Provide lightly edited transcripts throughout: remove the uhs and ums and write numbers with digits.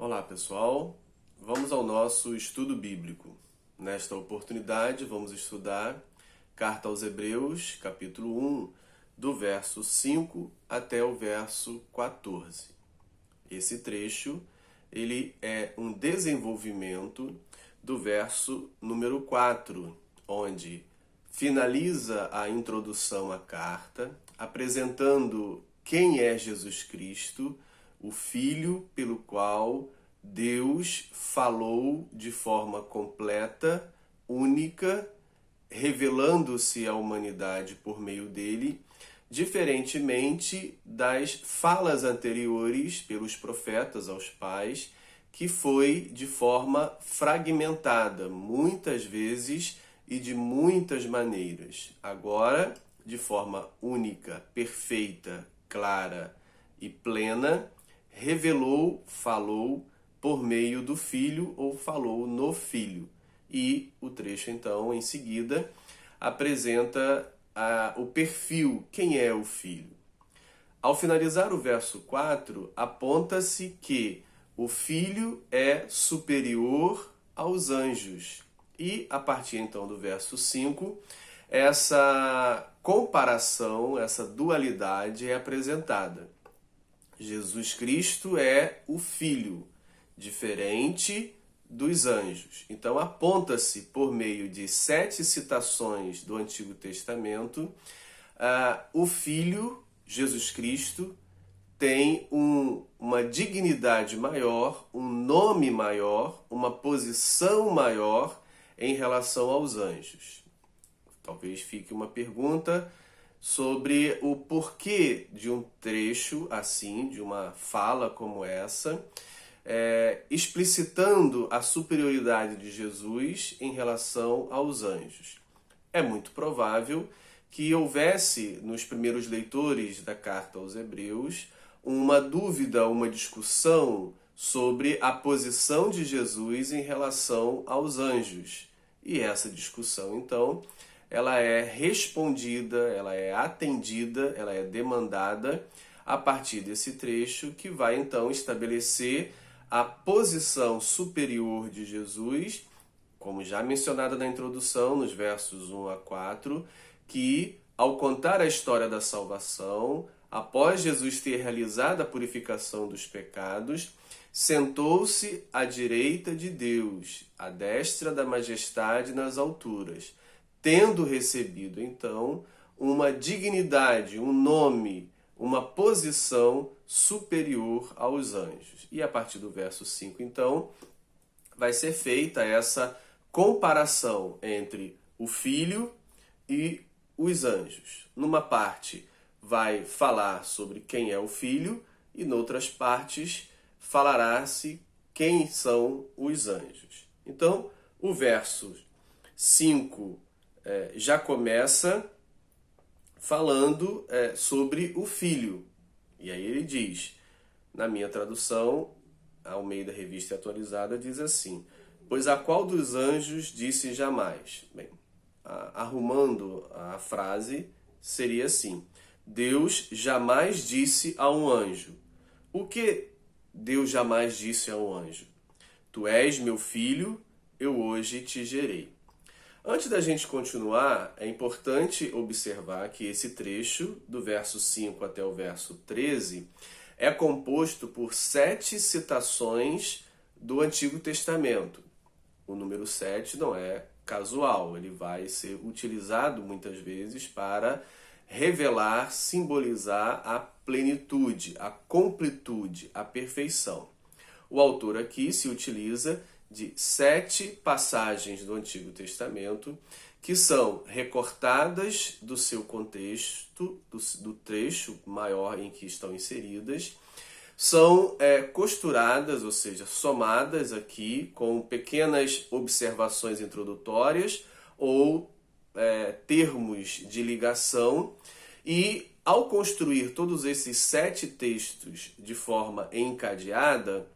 Olá pessoal, vamos ao nosso estudo bíblico. Nesta oportunidade vamos estudar Carta aos Hebreus, capítulo 1, do verso 5 até o verso 14. Esse trecho ele é um desenvolvimento do verso número 4, onde finaliza a introdução à carta, apresentando quem é Jesus Cristo, o Filho pelo qual Deus falou de forma completa, única, revelando-se à humanidade por meio dele, diferentemente das falas anteriores pelos profetas aos pais, que foi de forma fragmentada, muitas vezes e de muitas maneiras. Agora, de forma única, perfeita, clara e plena, revelou, falou por meio do Filho ou falou no Filho. E o trecho, então, em seguida, apresenta o perfil, quem é o Filho. Ao finalizar o verso 4, aponta-se que o Filho é superior aos anjos. E, a partir, então, do verso 5, essa comparação, essa dualidade é apresentada. Jesus Cristo é o Filho, diferente dos anjos. Então, aponta-se por meio de 7 citações do Antigo Testamento, o Filho, Jesus Cristo, tem uma dignidade maior, um nome maior, uma posição maior em relação aos anjos. Talvez fique uma pergunta sobre o porquê de um trecho assim, de uma fala como essa, explicitando a superioridade de Jesus em relação aos anjos. É muito provável que houvesse nos primeiros leitores da carta aos Hebreus uma dúvida, uma discussão sobre a posição de Jesus em relação aos anjos. E essa discussão, então, ela é respondida, ela é atendida, ela é demandada a partir desse trecho que vai então estabelecer a posição superior de Jesus, como já mencionada na introdução, nos versos 1 a 4, que ao contar a história da salvação, após Jesus ter realizado a purificação dos pecados, sentou-se à direita de Deus, à destra da majestade nas alturas, tendo recebido, então, uma dignidade, um nome, uma posição superior aos anjos. E a partir do verso 5, então, vai ser feita essa comparação entre o Filho e os anjos. Numa parte, vai falar sobre quem é o Filho, e noutras partes, falará-se quem são os anjos. Então, o verso 5 já começa falando sobre o Filho. E aí ele diz, na minha tradução, a Almeida Revista Atualizada, diz assim: pois a qual dos anjos disse jamais? Bem, arrumando a frase, seria assim: Deus jamais disse a um anjo. O que Deus jamais disse a um anjo? Tu és meu filho, eu hoje te gerei. Antes da gente continuar, é importante observar que esse trecho, do verso 5 até o verso 13, é composto por 7 citações do Antigo Testamento. O número 7 não é casual, ele vai ser utilizado muitas vezes para revelar, simbolizar a plenitude, a completude, a perfeição. O autor aqui se utiliza de 7 passagens do Antigo Testamento que são recortadas do seu contexto, do trecho maior em que estão inseridas, são costuradas, ou seja, somadas aqui com pequenas observações introdutórias ou termos de ligação, e ao construir todos esses 7 textos de forma encadeada,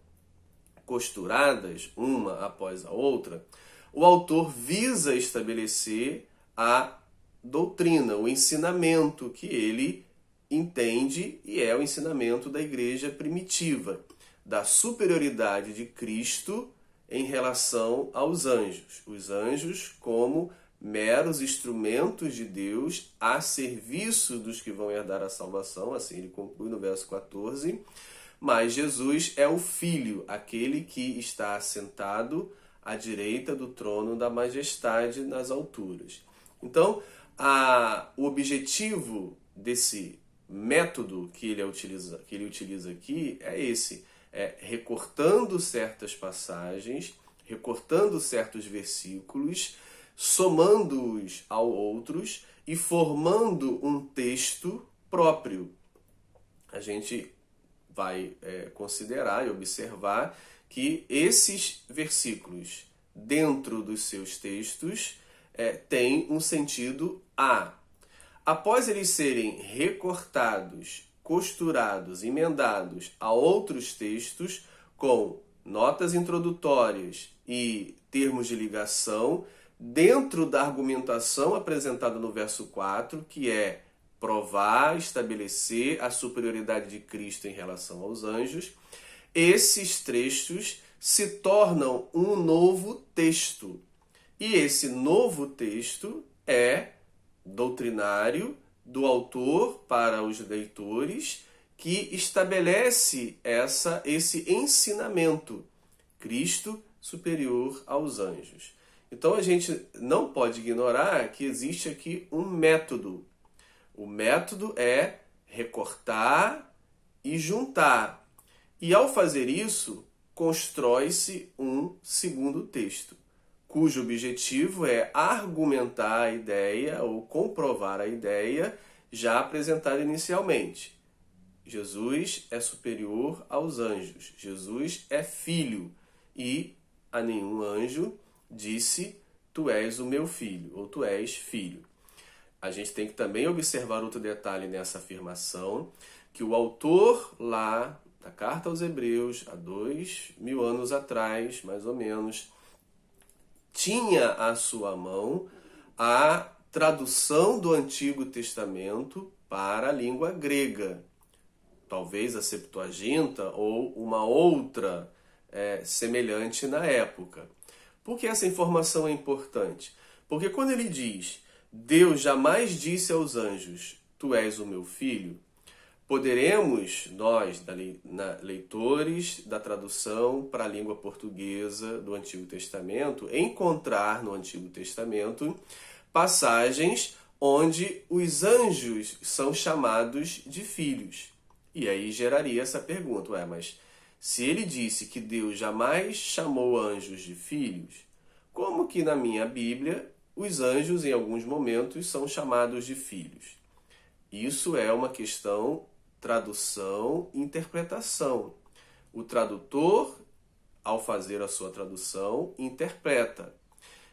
costuradas, uma após a outra, o autor visa estabelecer a doutrina, o ensinamento que ele entende e é o ensinamento da igreja primitiva. da superioridade de Cristo em relação aos anjos. Os anjos como meros instrumentos de Deus a serviço dos que vão herdar a salvação, assim ele conclui no verso 14. Mas Jesus é o Filho, aquele que está assentado à direita do trono da majestade nas alturas. Então, o objetivo desse método que ele utiliza aqui é esse, recortando certas passagens, recortando certos versículos, somando-os a outros e formando um texto próprio. A gente vai considerar e observar que esses versículos, dentro dos seus textos, têm um sentido A. Após eles serem recortados, costurados, emendados a outros textos, com notas introdutórias e termos de ligação, dentro da argumentação apresentada no verso 4, que é provar, estabelecer a superioridade de Cristo em relação aos anjos, esses trechos se tornam um novo texto. E esse novo texto é doutrinário do autor para os leitores, que estabelece esse ensinamento. Cristo superior aos anjos. Então a gente não pode ignorar que existe aqui um método. O método é recortar e juntar. E ao fazer isso, constrói-se um segundo texto, cujo objetivo é argumentar a ideia ou comprovar a ideia já apresentada inicialmente. Jesus é superior aos anjos. Jesus é filho. E a nenhum anjo disse, tu és o meu filho, ou tu és filho. A gente tem que também observar outro detalhe nessa afirmação, que o autor lá da Carta aos Hebreus, há 2000 anos atrás, mais ou menos, tinha à sua mão a tradução do Antigo Testamento para a língua grega. Talvez a Septuaginta ou uma outra semelhante na época. Por que essa informação é importante? Porque quando ele diz, Deus jamais disse aos anjos, tu és o meu filho, poderemos, nós, leitores da tradução para a língua portuguesa do Antigo Testamento, encontrar no Antigo Testamento passagens onde os anjos são chamados de filhos. E aí geraria essa pergunta, mas se ele disse que Deus jamais chamou anjos de filhos, como que na minha Bíblia os anjos em alguns momentos são chamados de filhos? Isso é uma questão tradução e interpretação. O tradutor, ao fazer a sua tradução, interpreta.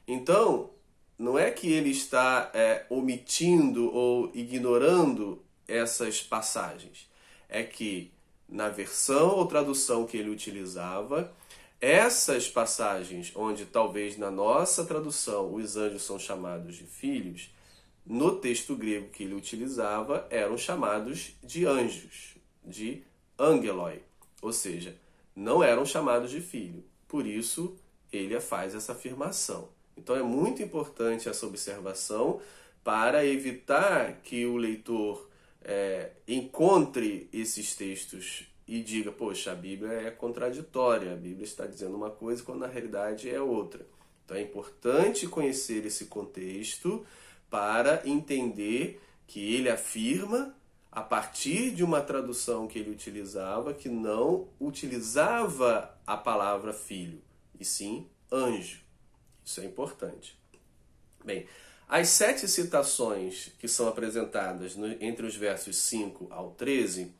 Então, não é que ele está omitindo ou ignorando essas passagens. É que, na versão ou tradução que ele utilizava, essas passagens, onde talvez na nossa tradução os anjos são chamados de filhos, no texto grego que ele utilizava eram chamados de anjos, de angeloi, ou seja, não eram chamados de filho. Por isso, ele faz essa afirmação. Então é muito importante essa observação para evitar que o leitor encontre esses textos e diga, poxa, a Bíblia é contraditória, a Bíblia está dizendo uma coisa quando na realidade é outra. Então é importante conhecer esse contexto para entender que ele afirma, a partir de uma tradução que ele utilizava, que não utilizava a palavra filho, e sim anjo. Isso é importante. Bem, as 7 citações que são apresentadas entre os versos 5 ao 13,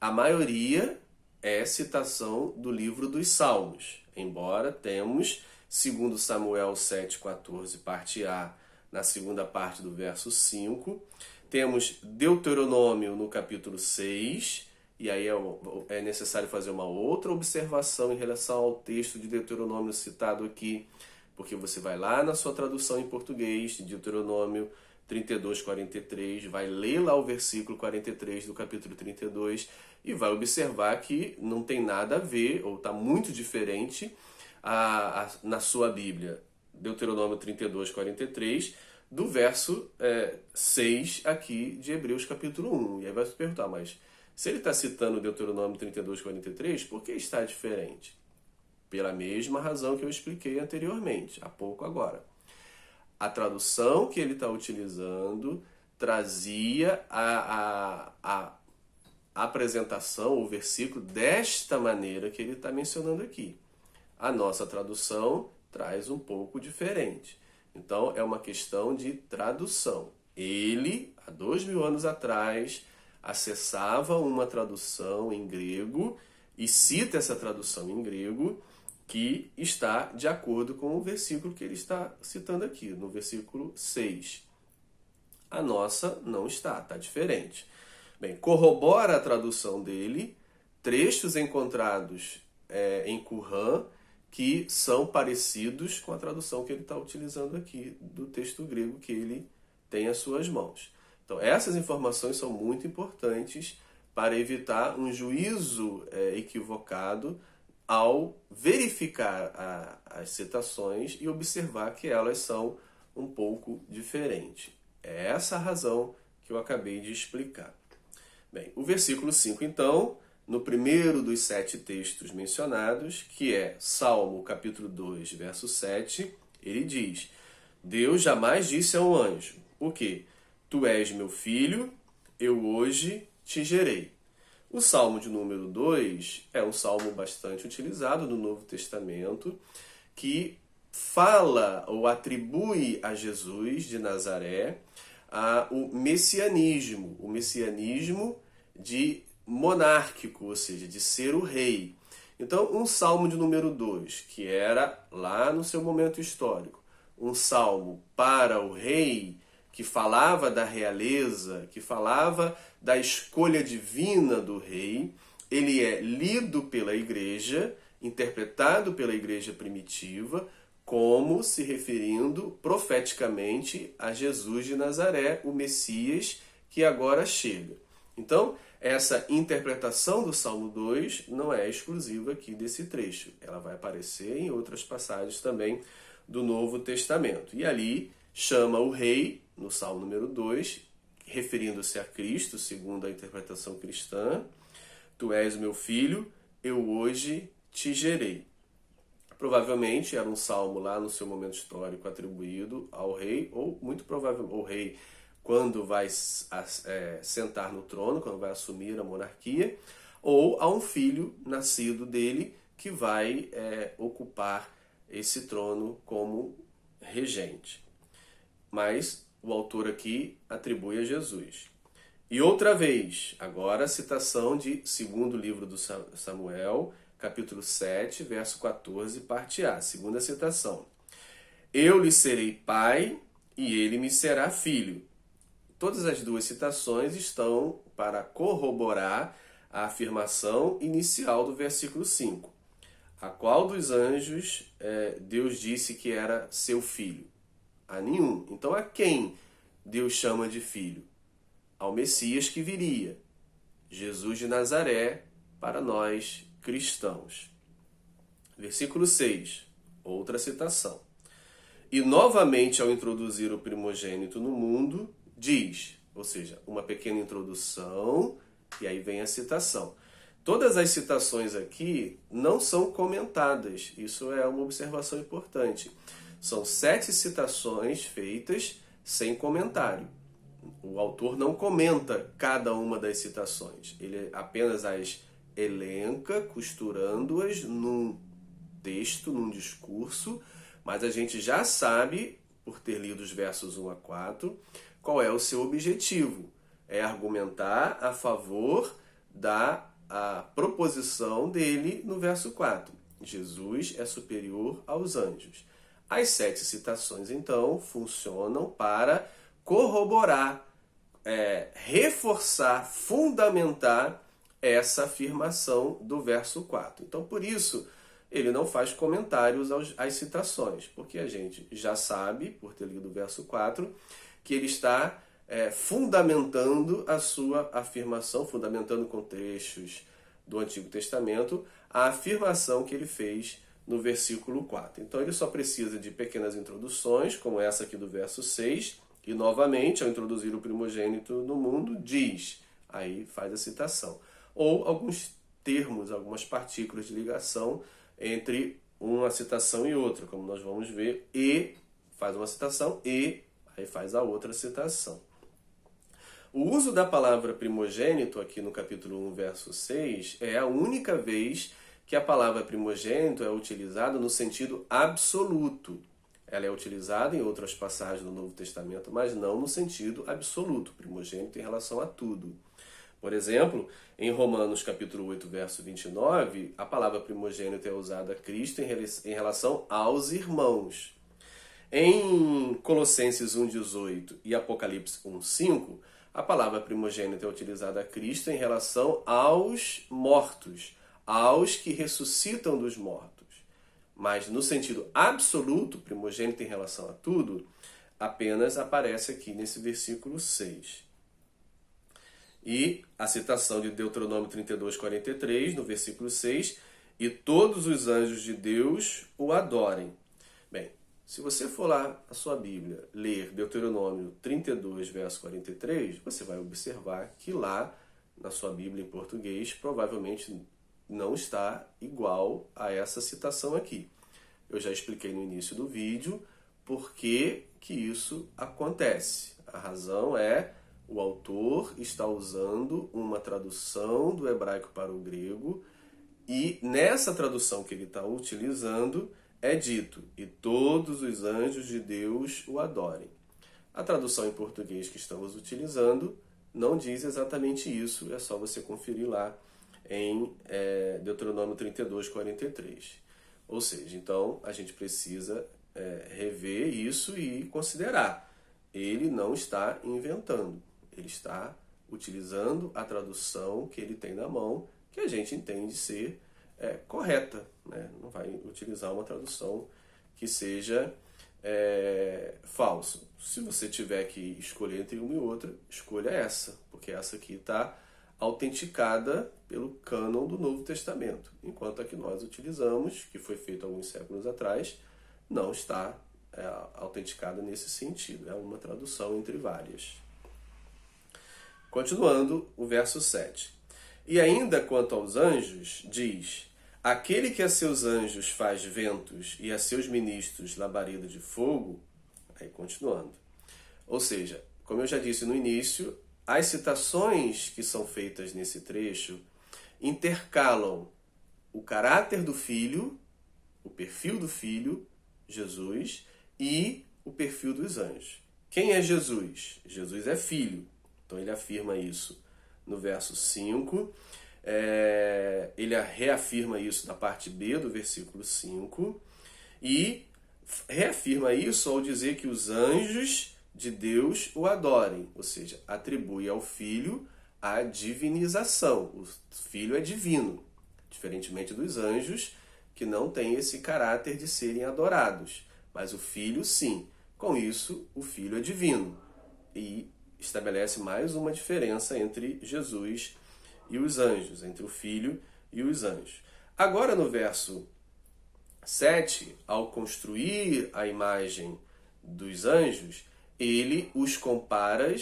a maioria é citação do livro dos Salmos, embora temos 2 Samuel 7,14, parte A, na segunda parte do verso 5, temos Deuteronômio no capítulo 6, e aí é necessário fazer uma outra observação em relação ao texto de Deuteronômio citado aqui, porque você vai lá na sua tradução em português, de Deuteronômio 32, 43, vai ler lá o versículo 43 do capítulo 32, e vai observar que não tem nada a ver, ou está muito diferente na sua Bíblia, Deuteronômio 32, 43, do verso 6 aqui de Hebreus capítulo 1. E aí vai se perguntar, mas se ele está citando Deuteronômio 32, 43, por que está diferente? Pela mesma razão que eu expliquei anteriormente, há pouco agora. A tradução que ele está utilizando trazia a apresentação, o versículo, desta maneira que ele está mencionando aqui. A nossa tradução traz um pouco diferente. Então, é uma questão de tradução. Ele, há 2000 anos atrás, acessava uma tradução em grego e cita essa tradução em grego que está de acordo com o versículo que ele está citando aqui, no versículo 6. A nossa não está diferente. Bem, corrobora a tradução dele trechos encontrados em Qumran que são parecidos com a tradução que ele está utilizando aqui do texto grego que ele tem às suas mãos. Então, essas informações são muito importantes para evitar um juízo equivocado ao verificar as citações e observar que elas são um pouco diferentes. É essa a razão que eu acabei de explicar. Bem, o versículo 5, então, no primeiro dos 7 textos mencionados, que é Salmo capítulo 2, verso 7, ele diz: Deus jamais disse a um anjo, o quê? Tu és meu filho, eu hoje te gerei. O Salmo de número 2 é um salmo bastante utilizado no Novo Testamento, que fala ou atribui a Jesus de Nazaré o messianismo de monárquico, ou seja, de ser o rei. Então, um salmo de número 2, que era lá no seu momento histórico, um salmo para o rei, que falava da realeza, que falava da escolha divina do rei, ele é lido pela igreja, interpretado pela igreja primitiva, como se referindo profeticamente a Jesus de Nazaré, o Messias que agora chega. Então, essa interpretação do Salmo 2 não é exclusiva aqui desse trecho. Ela vai aparecer em outras passagens também do Novo Testamento. E ali chama o rei, no Salmo número 2, referindo-se a Cristo, segundo a interpretação cristã: Tu és o meu filho, eu hoje te gerei. Provavelmente era um salmo lá no seu momento histórico atribuído ao rei, ou muito provavelmente o rei quando vai sentar no trono, quando vai assumir a monarquia, ou a um filho nascido dele que vai ocupar esse trono como regente. Mas o autor aqui atribui a Jesus. E outra vez, agora a citação de segundo livro do Samuel, capítulo 7, verso 14, parte A, segunda citação. Eu lhe serei pai e ele me será filho. Todas as duas citações estão para corroborar a afirmação inicial do versículo 5. A qual dos anjos Deus disse que era seu filho? A nenhum. Então, a quem Deus chama de filho? Ao Messias que viria, Jesus de Nazaré, para nós cristãos. Versículo 6, outra citação. E novamente, ao introduzir o primogênito no mundo, diz, ou seja, uma pequena introdução, e aí vem a citação. Todas as citações aqui não são comentadas, isso é uma observação importante. São 7 citações feitas sem comentário. O autor não comenta cada uma das citações, ele apenas as elenca, costurando-as num texto, num discurso, mas a gente já sabe, por ter lido os versos 1 a 4, qual é o seu objetivo. É argumentar a favor da proposição dele no verso 4. Jesus é superior aos anjos. As 7 citações, então, funcionam para corroborar, reforçar, fundamentar essa afirmação do verso 4. Então, por isso, ele não faz comentários às citações, porque a gente já sabe, por ter lido o verso 4, que ele está fundamentando a sua afirmação, fundamentando com trechos do Antigo Testamento, a afirmação que ele fez no versículo 4. Então ele só precisa de pequenas introduções, como essa aqui do verso 6, e novamente, ao introduzir o primogênito no mundo, diz, aí faz a citação. Ou alguns termos, algumas partículas de ligação entre uma citação e outra, como nós vamos ver, e faz uma citação e aí faz a outra citação. O uso da palavra primogênito aqui no capítulo 1, verso 6, é a única vez que a palavra primogênito é utilizada no sentido absoluto. Ela é utilizada em outras passagens do Novo Testamento, mas não no sentido absoluto, primogênito em relação a tudo. Por exemplo, em Romanos capítulo 8, verso 29, a palavra primogênito é usada a Cristo em relação aos irmãos. Em Colossenses 1,18 e Apocalipse 1,5, a palavra primogênito é utilizada a Cristo em relação aos mortos, aos que ressuscitam dos mortos. Mas no sentido absoluto, primogênito em relação a tudo, apenas aparece aqui nesse versículo 6. E a citação de Deuteronômio 32, 43, no versículo 6, e todos os anjos de Deus o adorem. Bem, se você for lá na sua Bíblia ler Deuteronômio 32, verso 43, você vai observar que lá na sua Bíblia em português provavelmente não está igual a essa citação aqui. Eu já expliquei no início do vídeo por que isso acontece. A razão é o autor está usando uma tradução do hebraico para o grego e nessa tradução que ele está utilizando é dito, e todos os anjos de Deus o adorem. A tradução em português que estamos utilizando não diz exatamente isso, é só você conferir lá em Deuteronômio 32, 43. Ou seja, então a gente precisa rever isso e considerar. Ele não está inventando, ele está utilizando a tradução que ele tem na mão, que a gente entende ser correta, né? Não vai utilizar uma tradução que seja falsa. Se você tiver que escolher entre uma e outra, escolha essa, porque essa aqui está autenticada pelo cânon do Novo Testamento, enquanto a que nós utilizamos, que foi feita alguns séculos atrás, não está autenticada nesse sentido. É uma tradução entre várias. Continuando, o verso 7. E ainda quanto aos anjos, diz: aquele que a seus anjos faz ventos e a seus ministros labareda de fogo. Aí continuando. Ou seja, como eu já disse no início, as citações que são feitas nesse trecho intercalam o caráter do Filho, o perfil do Filho, Jesus, e o perfil dos anjos. Quem é Jesus? Jesus é Filho. Então ele afirma isso no verso 5. Ele reafirma isso na parte B do versículo 5. E reafirma isso ao dizer que os anjos de Deus o adorem. Ou seja, atribui ao Filho a divinização. O Filho é divino, diferentemente dos anjos, que não têm esse caráter de serem adorados. Mas o Filho, sim. Com isso, o Filho é divino. E estabelece mais uma diferença entre Jesus e os anjos, entre o Filho e os anjos. Agora, no verso 7, ao construir a imagem dos anjos, ele os compara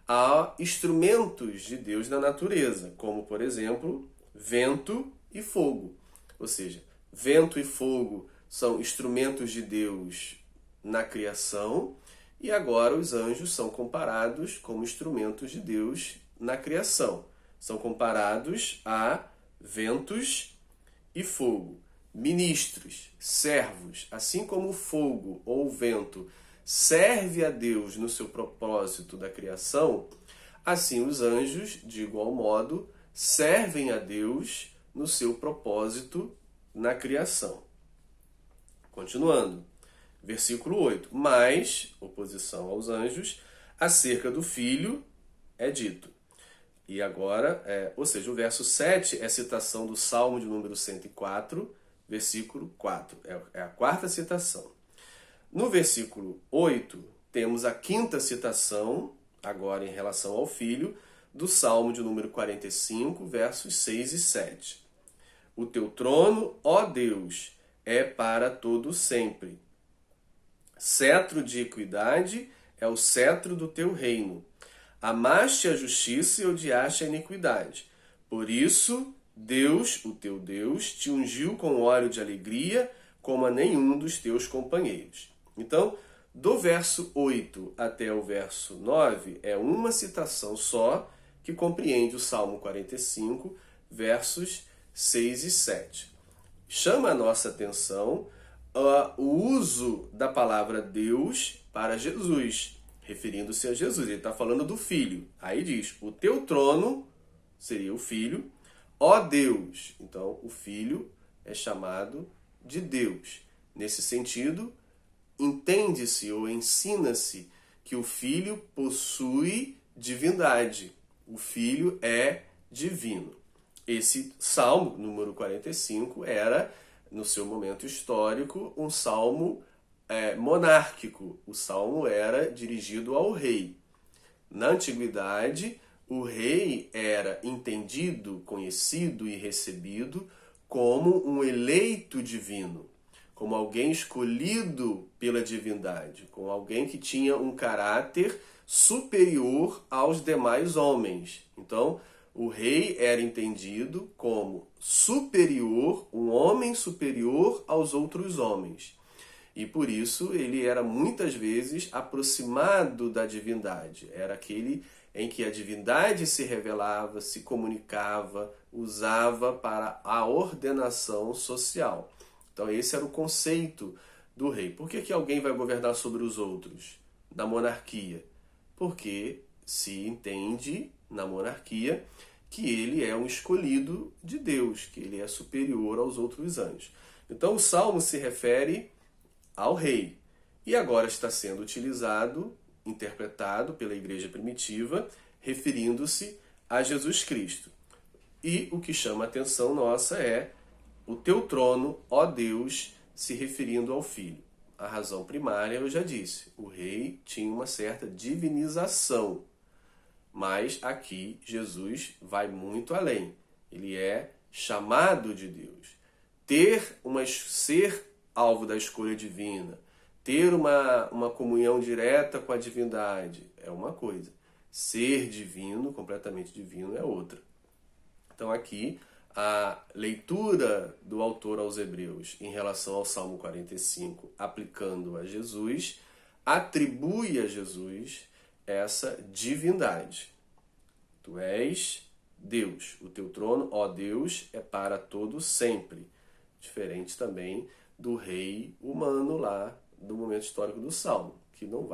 a instrumentos de Deus na natureza, como, por exemplo, vento e fogo. Ou seja, vento e fogo são instrumentos de Deus na criação, e agora os anjos são comparados como instrumentos de Deus na criação. São comparados a ventos e fogo, ministros, servos, assim como o fogo ou o vento serve a Deus no seu propósito da criação, assim os anjos, de igual modo, servem a Deus no seu propósito na criação. Continuando, versículo 8. Mas, oposição aos anjos, acerca do Filho é dito. E agora, ou seja, o verso 7 é citação do Salmo de número 104, versículo 4. É a quarta citação. No versículo 8, temos a quinta citação, agora em relação ao Filho, do Salmo de número 45, versos 6 e 7. O teu trono, ó Deus, é para todo sempre. Cetro de equidade é o cetro do teu reino. Amaste a justiça e odiaste a iniquidade. Por isso, Deus, o teu Deus, te ungiu com óleo de alegria, como a nenhum dos teus companheiros. Então, do verso 8 até o verso 9, é uma citação só que compreende o Salmo 45, versos 6 e 7. Chama a nossa atenção o uso da palavra Deus para Jesus, referindo-se a Jesus. Ele está falando do Filho. Aí diz, o teu trono seria o Filho, ó Deus. Então, o Filho é chamado de Deus. Nesse sentido, entende-se ou ensina-se que o Filho possui divindade. O Filho é divino. Esse Salmo, número 45, era, no seu momento histórico, um salmo monárquico. O salmo era dirigido ao rei. Na antiguidade, o rei era entendido, conhecido e recebido como um eleito divino, como alguém escolhido pela divindade, como alguém que tinha um caráter superior aos demais homens. Então, o rei era entendido como superior, um homem superior aos outros homens. E por isso ele era muitas vezes aproximado da divindade. Era aquele em que a divindade se revelava, se comunicava, usava para a ordenação social. Então esse era o conceito do rei. Por que alguém vai governar sobre os outros? Na monarquia. Porque se entende na monarquia que ele é um escolhido de Deus, que ele é superior aos outros anjos. Então o Salmo se refere ao rei e agora está sendo utilizado, interpretado pela igreja primitiva, referindo-se a Jesus Cristo. E o que chama a atenção nossa é o teu trono, ó Deus, se referindo ao Filho. A razão primária eu já disse, o rei tinha uma certa divinização, mas aqui Jesus vai muito além. Ele é chamado de Deus. Ser alvo da escolha divina, ter uma comunhão direta com a divindade é uma coisa. Ser divino, completamente divino, é outra. Então aqui a leitura do autor aos Hebreus em relação ao Salmo 45, aplicando a Jesus, atribui a Jesus essa divindade. Tu és Deus, o teu trono, ó Deus, é para todo sempre. Diferente também do rei humano lá do momento histórico do Salmo, que não vai